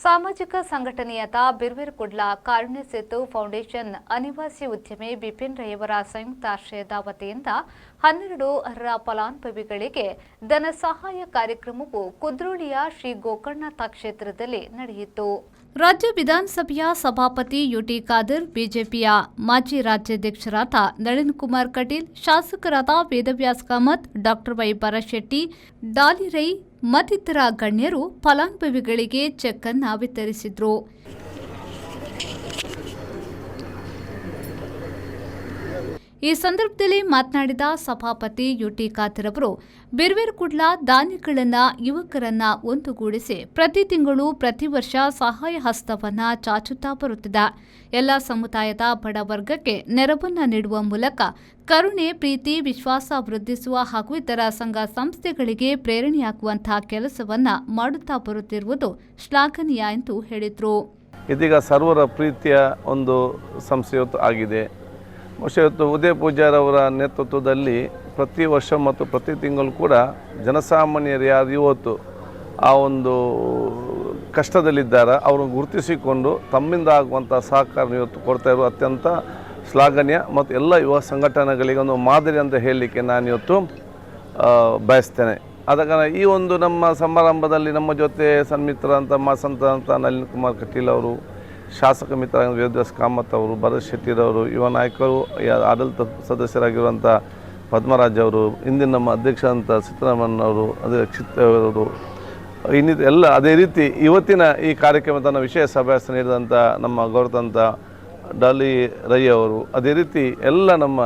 ಸಾಮಾಜಿಕ ಸಂಘಟನೆಯಾದ ಬಿರ್ವೇರ್ ಕುಡ್ಲ ಕಾರುಣ್ಯ ಸೇತು ಫೌಂಡೇಶನ್ ಅನಿವಾಸಿ ಉದ್ಯಮಿ ಬಿಪಿನ್ ರೈಯವರ ಸಂಯುಕ್ತಾಶ್ರಯದ ವತಿಯಿಂದ 12 ಅರ್ಹ ಫಲಾನುಭವಿಗಳಿಗೆ ಧನ ಸಹಾಯ ಕಾರ್ಯಕ್ರಮವು ಕುದ್ರೋಳಿಯ ಶ್ರೀ ಗೋಕರ್ಣನಾಥ ಕ್ಷೇತ್ರದಲ್ಲಿ ನಡೆಯಿತು. ರಾಜ್ಯ ವಿಧಾನಸಭೆಯ ಸಭಾಪತಿ ಯುಟಿ ಖಾದರ್, ಬಿಜೆಪಿಯ ಮಾಜಿ ರಾಜ್ಯಾಧ್ಯಕ್ಷರಾದ ನಳಿನ್ ಕುಮಾರ್ ಕಟೀಲ್, ಶಾಸಕರಾದ ವೇದವ್ಯಾಸ್ ಕಾಮತ್, ಡಾ ವೈ ಬರಶೆಟ್ಟಿ, ಡಾಲಿ ರೈ ಮತ್ತಿತರ ಗಣ್ಯರು ಫಲಾನುಭವಿಗಳಿಗೆ ಚೆಕ್ ಅನ್ನು ವಿತರಿಸಿದರು. ಈ ಸಂದರ್ಭದಲ್ಲಿ ಮಾತನಾಡಿದ ಸಭಾಪತಿ ಯುಟಿ ಖಾದರ್ ಅವರು, ಬಿರ್ವೇರ್ ಕುಡ್ಲ ದಾನಿಗಳನ್ನ ಯುವಕರನ್ನ ಒಂದುಗೂಡಿಸಿ ಪ್ರತಿ ತಿಂಗಳು ಪ್ರತಿ ವರ್ಷ ಸಹಾಯ ಹಸ್ತವನ್ನ ಚಾಚುತ್ತಾ ಬರುತ್ತಿದೆ. ಎಲ್ಲ ಸಮುದಾಯದ ಬಡ ವರ್ಗಕ್ಕೆ ನೆರವನ್ನ ನೀಡುವ ಮೂಲಕ ಕರುಣೆ, ಪ್ರೀತಿ, ವಿಶ್ವಾಸ ವೃದ್ಧಿಸುವ ಹಾಗೂ ಇತರ ಸಂಘ ಸಂಸ್ಥೆಗಳಿಗೆ ಪ್ರೇರಣೆಯಾಗುವಂತಹ ಕೆಲಸವನ್ನ ಮಾಡುತ್ತಾ ಬರುತ್ತಿರುವುದು ಶ್ಲಾಘನೀಯ ಎಂದು ಹೇಳಿದರು. ಇದೀಗ ಸರ್ವರ ಪ್ರೀತಿಯ ಒಂದು ಸಂಸ್ಥೆ ಆಗಿದೆ. ಬಹುಶಃ ಇವತ್ತು ಉದಯ ಪೂಜಾರವರ ನೇತೃತ್ವದಲ್ಲಿ ಪ್ರತಿ ವರ್ಷ ಮತ್ತು ಪ್ರತಿ ತಿಂಗಳು ಕೂಡ ಜನಸಾಮಾನ್ಯರು ಯಾರು ಇವತ್ತು ಆ ಒಂದು ಕಷ್ಟದಲ್ಲಿದ್ದಾರೆ ಅವ್ರನ್ನ ಗುರುತಿಸಿಕೊಂಡು ತಮ್ಮಿಂದ ಆಗುವಂಥ ಸಹಕಾರ ಇವತ್ತು ಕೊಡ್ತಾ ಇರೋ ಅತ್ಯಂತ ಶ್ಲಾಘನೀಯ ಮತ್ತು ಎಲ್ಲ ಯುವ ಸಂಘಟನೆಗಳಿಗೆ ಒಂದು ಮಾದರಿ ಅಂತ ಹೇಳಲಿಕ್ಕೆ ನಾನಿವತ್ತು ಬಯಸ್ತೇನೆ. ಆದ ಕಾರಣ ಈ ಒಂದು ನಮ್ಮ ಸಮಾರಂಭದಲ್ಲಿ ನಮ್ಮ ಜೊತೆ ಸನ್ಮಿತ್ರ ಸಂತ ನಳಿನ್ ಕುಮಾರ್ ಕಟೀಲ್ ಅವರು, ಶಾಸಕ ಮಿತ್ರ ವೇದವ್ಯಾಸ್ ಕಾಮತ್ ಅವರು, ಭರತ್ ಶೆಟ್ಟಿರವರು, ಯುವ ನಾಯಕರು, ಆಡಳಿತ ಸದಸ್ಯರಾಗಿರುವಂಥ ಪದ್ಮರಾಜ್ ಅವರು, ಇಂದಿನ ನಮ್ಮ ಅಧ್ಯಕ್ಷರಂಥ ಸಿದ್ದರಾಮಯ್ಯ ಅವರು, ಅಧ್ಯಕ್ಷರು ಇನ್ನಿತ ಎಲ್ಲ, ಅದೇ ರೀತಿ ಇವತ್ತಿನ ಈ ಕಾರ್ಯಕ್ರಮದ ವಿಷಯ ಸಭಾಸ ನೀಡಿದಂಥ ನಮ್ಮ ಗೌರವಂತ ಡಾಲಿ ರೈ ಅವರು, ಅದೇ ರೀತಿ ಎಲ್ಲ ನಮ್ಮ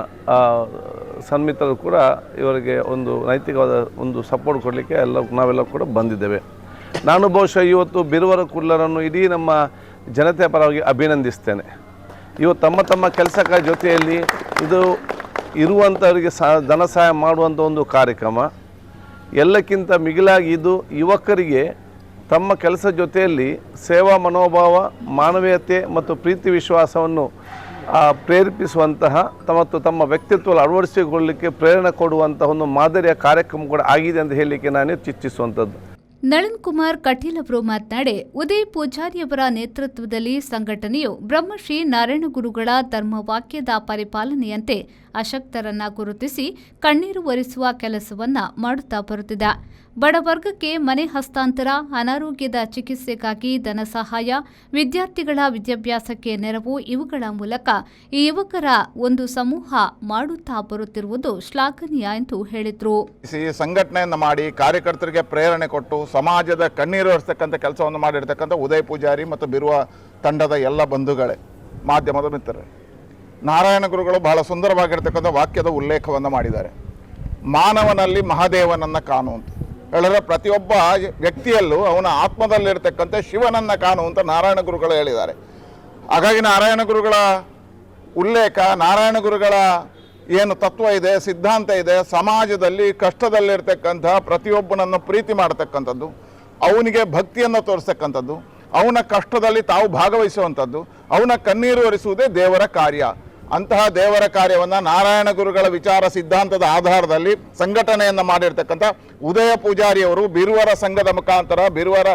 ಸನ್ಮಿತ್ರರು ಕೂಡ ಇವರಿಗೆ ಒಂದು ನೈತಿಕವಾದ ಒಂದು ಸಪೋರ್ಟ್ ಕೊಡಲಿಕ್ಕೆ ನಾವೆಲ್ಲ ಕೂಡ ಬಂದಿದ್ದೇವೆ. ನಾನು ಬಹುಶಃ ಇವತ್ತು ಬಿರ್ವೇರ್ ಕುಡ್ಲರನ್ನು ಇಡೀ ನಮ್ಮ ಜನತೆಯ ಪರವಾಗಿ ಅಭಿನಂದಿಸ್ತೇನೆ. ಇವತ್ತು ತಮ್ಮ ಕೆಲಸಗಳ ಜೊತೆಯಲ್ಲಿ ಇದು ಇರುವಂಥವರಿಗೆ ಧನ ಸಹಾಯ ಮಾಡುವಂಥ ಒಂದು ಕಾರ್ಯಕ್ರಮ. ಎಲ್ಲಕ್ಕಿಂತ ಮಿಗಿಲಾಗಿ ಇದು ಯುವಕರಿಗೆ ತಮ್ಮ ಕೆಲಸ ಜೊತೆಯಲ್ಲಿ ಸೇವಾ ಮನೋಭಾವ, ಮಾನವೀಯತೆ ಮತ್ತು ಪ್ರೀತಿ ವಿಶ್ವಾಸವನ್ನು ಪ್ರೇರೇಪಿಸುವಂತಹ ಮತ್ತು ತಮ್ಮ ವ್ಯಕ್ತಿತ್ವವನ್ನು ಅಳವಡಿಸಿಕೊಳ್ಳಲಿಕ್ಕೆ ಪ್ರೇರಣೆ ಕೊಡುವಂತಹ ಒಂದು ಮಾದರಿಯ ಕಾರ್ಯಕ್ರಮ ಕೂಡ ಆಗಿದೆ ಅಂತ ಹೇಳಲಿಕ್ಕೆ ನಾನು ಇಚ್ಛಿಸುವಂಥದ್ದು. ನಳಿನ್ ಕುಮಾರ್ ಕಟೀಲ್ ಅವರು ಮಾತನಾಡಿ, ಉದಯ್ ಪೂಜಾರಿಯವರ ನೇತೃತ್ವದಲ್ಲಿ ಸಂಘಟನೆಯು ಬ್ರಹ್ಮಶ್ರೀ ನಾರಾಯಣ ಗುರುಗಳ ಧರ್ಮವಾಕ್ಯದ ಪರಿಪಾಲನೆಯಂತೆ ಅಶಕ್ತರನ್ನ ಗುರುತಿಸಿ ಕಣ್ಣೀರು ಒರೆಸುವ ಕೆಲಸವನ್ನ ಮಾಡುತ್ತಾ ಬರುತ್ತಿದೆ. ಬಡವರ್ಗಕ್ಕೆ ಮನೆ ಹಸ್ತಾಂತರ, ಅನಾರೋಗ್ಯದ ಚಿಕಿತ್ಸೆಗಾಗಿ ಧನ ಸಹಾಯ, ವಿದ್ಯಾರ್ಥಿಗಳ ವಿದ್ಯಾಭ್ಯಾಸಕ್ಕೆ ನೆರವು ಇವುಗಳ ಮೂಲಕ ಈ ಯುವಕರ ಒಂದು ಸಮೂಹ ಮಾಡುತ್ತಾ ಬರುತ್ತಿರುವುದು ಶ್ಲಾಘನೀಯ ಎಂದು ಹೇಳಿದರು. ಸಂಘಟನೆಯನ್ನು ಮಾಡಿ ಕಾರ್ಯಕರ್ತರಿಗೆ ಪ್ರೇರಣೆ ಕೊಟ್ಟು ಸಮಾಜದ ಕಣ್ಣೀರು ಒರೆಸ್ತಕ್ಕಂಥ ಕೆಲಸವನ್ನು ಮಾಡಿರ್ತಕ್ಕಂಥ ಉದಯ್ ಪೂಜಾರಿ ಮತ್ತು ಬಿರುವ ತಂಡದ ಎಲ್ಲ ಬಂಧುಗಳೇ, ಮಾಧ್ಯಮದ ಮಿತ್ರರೇ, ನಾರಾಯಣ ಗುರುಗಳು ಬಹಳ ಸುಂದರವಾಗಿರ್ತಕ್ಕಂಥ ವಾಕ್ಯದ ಉಲ್ಲೇಖವನ್ನು ಮಾಡಿದ್ದಾರೆ. ಮಾನವನಲ್ಲಿ ಮಹಾದೇವನನ್ನ ಕಾಣು ಅಂತ ಹೇಳಿದ್ರೆ ಪ್ರತಿಯೊಬ್ಬ ವ್ಯಕ್ತಿಯಲ್ಲೂ ಅವನ ಆತ್ಮದಲ್ಲಿರ್ತಕ್ಕಂಥ ಶಿವನನ್ನ ಕಾಣು ಅಂತ ನಾರಾಯಣ ಗುರುಗಳು ಹೇಳಿದ್ದಾರೆ. ಹಾಗಾಗಿ ನಾರಾಯಣ ಗುರುಗಳ ಉಲ್ಲೇಖ, ನಾರಾಯಣ ಗುರುಗಳ ಏನು ತತ್ವ ಇದೆ, ಸಿದ್ಧಾಂತ ಇದೆ, ಸಮಾಜದಲ್ಲಿ ಕಷ್ಟದಲ್ಲಿರ್ತಕ್ಕಂಥ ಪ್ರತಿಯೊಬ್ಬನನ್ನು ಪ್ರೀತಿ ಮಾಡತಕ್ಕಂಥದ್ದು, ಅವನಿಗೆ ಭಕ್ತಿಯನ್ನು ತೋರಿಸ್ತಕ್ಕಂಥದ್ದು, ಅವನ ಕಷ್ಟದಲ್ಲಿ ತಾವು ಭಾಗವಹಿಸುವಂಥದ್ದು, ಅವನ ಕಣ್ಣೀರು ಒರೆಸುವುದೇ ದೇವರ ಕಾರ್ಯ. ಅಂತಹ ದೇವರ ಕಾರ್ಯವನ್ನು ನಾರಾಯಣ ಗುರುಗಳ ವಿಚಾರ ಸಿದ್ಧಾಂತದ ಆಧಾರದಲ್ಲಿ ಸಂಘಟನೆಯನ್ನು ಮಾಡಿರ್ತಕ್ಕಂಥ ಉದಯ ಪೂಜಾರಿಯವರು ಬಿರ್ವರ ಸಂಘದ ಮುಖಾಂತರ, ಬಿರ್ವರ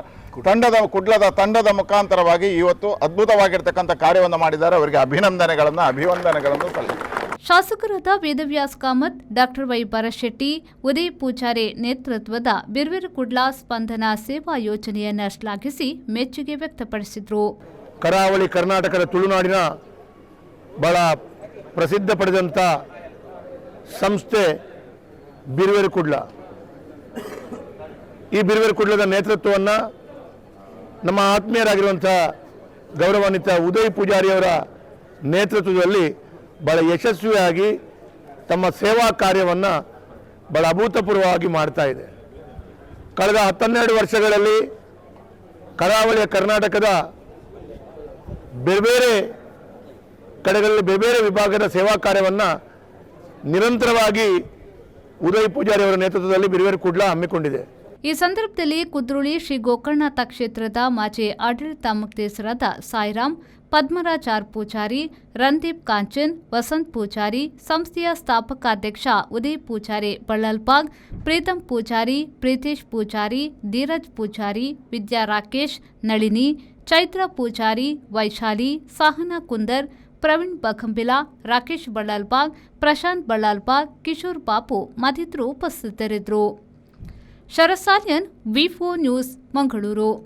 ಕುಡ್ಲದ ತಂಡದ ಮುಖಾಂತರವಾಗಿ ಇವತ್ತು ಅದ್ಭುತವಾಗಿರ್ತಕ್ಕಂಥ ಕಾರ್ಯವನ್ನು ಮಾಡಿದ್ದಾರೆ. ಅವರಿಗೆ ಅಭಿವಂದನೆಗಳನ್ನು ಸಲ್ಲಿಸಿ ಶಾಸಕರಾದ ವೇದವ್ಯಾಸ್ ಕಾಮತ್, ಡಾ ವೈ ಬರಶೆಟ್ಟಿ, ಉದಯ್ ಪೂಜಾರಿ ನೇತೃತ್ವದ ಬಿರ್ವೇರ್ ಕುಡ್ಲ ಸ್ಪಂದನ ಸೇವಾ ಯೋಜನೆಯನ್ನು ಶ್ಲಾಘಿಸಿ ಮೆಚ್ಚುಗೆ ವ್ಯಕ್ತಪಡಿಸಿದರು. ಕರಾವಳಿ ಕರ್ನಾಟಕದ ತುಳುನಾಡಿನ ಬಹಳ ಪ್ರಸಿದ್ಧ ಪಡೆದಂಥ ಸಂಸ್ಥೆ ಬಿರ್ವೇರ್ ಕುಡ್ಲ. ಈ ಬಿರ್ವೇರ್ ಕುಡ್ಲದ ನೇತೃತ್ವವನ್ನು ನಮ್ಮ ಆತ್ಮೀಯರಾಗಿರುವಂಥ ಗೌರವಾನ್ವಿತ ಉದಯ್ ಪೂಜಾರಿಯವರ ನೇತೃತ್ವದಲ್ಲಿ ಬಹಳ ಯಶಸ್ವಿಯಾಗಿ ತಮ್ಮ ಸೇವಾ ಕಾರ್ಯವನ್ನು ಬಹಳ ಅಭೂತಪೂರ್ವವಾಗಿ ಮಾಡ್ತಾ ಇದೆ. ಕಳೆದ 12 ವರ್ಷಗಳಲ್ಲಿ ಕರಾವಳಿಯ ಕರ್ನಾಟಕದ ಬೇರೆ ಕಡೆಗಳಲ್ಲಿ ಬೇರೆ ವಿಭಾಗದ ಸೇವಾ ಕಾರ್ಯವನ್ನು ನಿರಂತರವಾಗಿ ಉದಯ್ ಪೂಜಾರಿ ಅವರ ನೇತೃತ್ವದಲ್ಲಿ ಬಿರ್ವೇರ್ ಕುಡ್ಲ ಹಮ್ಮಿಕೊಂಡಿದೆ. ಈ ಸಂದರ್ಭದಲ್ಲಿ ಕುದ್ರೋಳಿ ಶ್ರೀ ಗೋಕರ್ಣನಾಥ ಕ್ಷೇತ್ರದ ಮಾಜಿ ಆಡಳಿತ ಮುಕ್ತೇಸರಾದ ಸಾಯಿರಾಮ್, ಪದ್ಮರಾಜ್ ಆರ್ ಪೂಜಾರಿ, ರಂದೀಪ್ ಕಾಂಚನ್, ವಸಂತ್ ಪೂಜಾರಿ, ಸಂಸ್ಥೆಯ ಸ್ಥಾಪಕಾಧ್ಯಕ್ಷ ಉದಯ್ ಪೂಜಾರಿ ಬಳ್ಳಲ್ಪಾಗ್, ಪ್ರೀತಂ ಪೂಜಾರಿ, ಪ್ರೀತೇಶ್ ಪೂಜಾರಿ, ಧೀರಜ್ ಪೂಜಾರಿ, ವಿದ್ಯಾ ರಾಕೇಶ್, ನಳಿನಿ, ಚೈತ್ರ ಪೂಜಾರಿ, ವೈಶಾಲಿ, ಸಹನಾ ಕುಂದರ್, ಪ್ರವೀಣ್ ಬಖಂಬಿಲಾ, ರಾಕೇಶ್ ಬಳ್ಳಲ್ಪಾಗ್, ಪ್ರಶಾಂತ್ ಬಳ್ಳಲ್ಪಾಗ್, ಕಿಶೋರ್ ಬಾಪು ಮತ್ತಿತರರು ಉಪಸ್ಥಿತರಿದ್ದರು. ಶರಸಾಲಿಯನ್, ವಿ4 ನ್ಯೂಸ್, ಮಂಗಳೂರು.